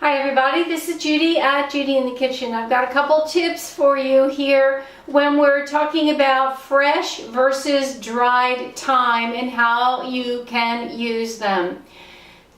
Hi everybody, this is Judy at Judy in the Kitchen. I've got a couple tips for you here when we're talking about fresh versus dried thyme and how you can use them.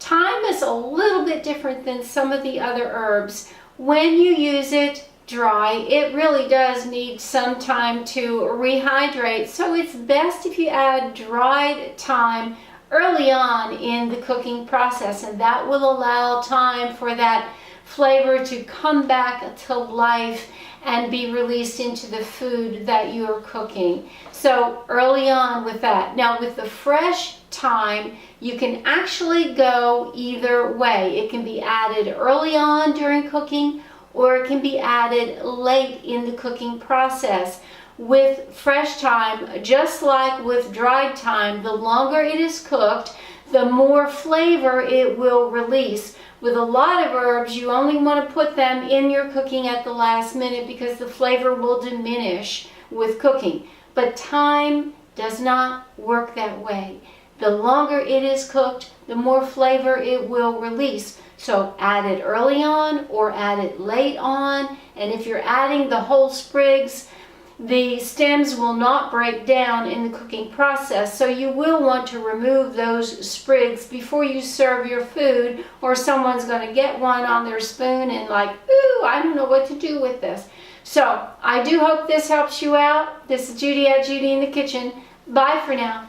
Thyme is a little bit different than some of the other herbs. When you use it dry, it really does need some time to rehydrate. So it's best if you add dried thyme early on in the cooking process, and that will allow time for that flavor to come back to life and be released into the food that you're cooking. So early on with that. Now with the fresh thyme, you can actually go either way. It can be added early on during cooking, or it can be added late in the cooking process. With fresh thyme, just like with dried thyme, the longer it is cooked, the more flavor it will release. With a lot of herbs, you only want to put them in your cooking at the last minute because the flavor will diminish with cooking. But thyme does not work that way. The longer it is cooked, the more flavor it will release. So add it early on or add it late on. And if you're adding the whole sprigs, the stems will not break down in the cooking process, so you will want to remove those sprigs before you serve your food, or someone's going to get one on their spoon and like, ooh, I don't know what to do with this. So I do hope this helps you out. This is Judy at Judy in the Kitchen. Bye for now.